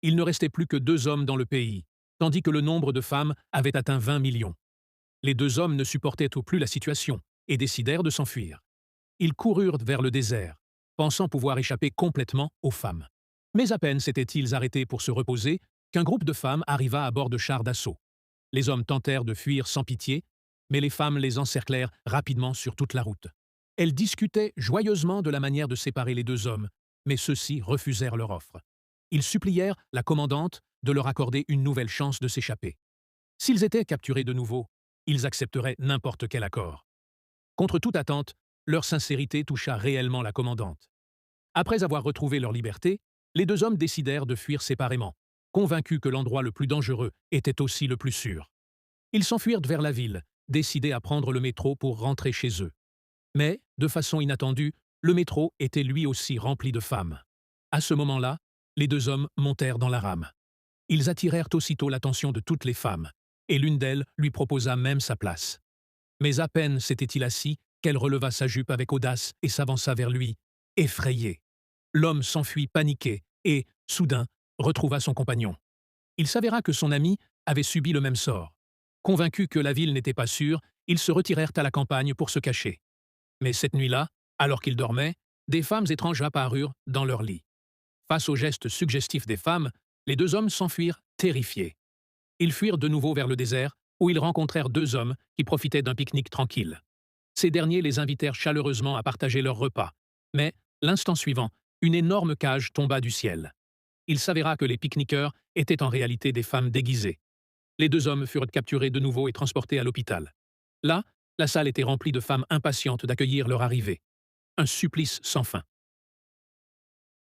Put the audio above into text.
Il ne restait plus que 2 hommes dans le pays, tandis que le nombre de femmes avait atteint 20 millions. Les 2 hommes ne supportaient au plus la situation et décidèrent de s'enfuir. Ils coururent vers le désert, pensant pouvoir échapper complètement aux femmes. Mais à peine s'étaient-ils arrêtés pour se reposer qu'un groupe de femmes arriva à bord de chars d'assaut. Les hommes tentèrent de fuir sans pitié, mais les femmes les encerclèrent rapidement sur toute la route. Elles discutaient joyeusement de la manière de séparer les 2 hommes, mais ceux-ci refusèrent leur offre. Ils supplièrent la commandante de leur accorder une nouvelle chance de s'échapper. S'ils étaient capturés de nouveau, ils accepteraient n'importe quel accord. Contre toute attente, leur sincérité toucha réellement la commandante. Après avoir retrouvé leur liberté, les 2 hommes décidèrent de fuir séparément, convaincus que l'endroit le plus dangereux était aussi le plus sûr. Ils s'enfuirent vers la ville, décidés à prendre le métro pour rentrer chez eux. Mais, de façon inattendue, le métro était lui aussi rempli de femmes. À ce moment-là, les 2 hommes montèrent dans la rame. Ils attirèrent aussitôt l'attention de toutes les femmes, et l'une d'elles lui proposa même sa place. Mais à peine s'était-il assis qu'elle releva sa jupe avec audace et s'avança vers lui, effrayée. L'homme s'enfuit paniqué et, soudain, retrouva son compagnon. Il s'avéra que son ami avait subi le même sort. Convaincus que la ville n'était pas sûre, ils se retirèrent à la campagne pour se cacher. Mais cette nuit-là, alors qu'ils dormaient, des femmes étranges apparurent dans leur lit. Face aux gestes suggestifs des femmes, les 2 hommes s'enfuirent terrifiés. Ils fuirent de nouveau vers le désert, où ils rencontrèrent 2 hommes qui profitaient d'un pique-nique tranquille. Ces derniers les invitèrent chaleureusement à partager leur repas. Mais, l'instant suivant, une énorme cage tomba du ciel. Il s'avéra que les pique-niqueurs étaient en réalité des femmes déguisées. Les 2 hommes furent capturés de nouveau et transportés à l'hôpital. Là, la salle était remplie de femmes impatientes d'accueillir leur arrivée. Un supplice sans fin.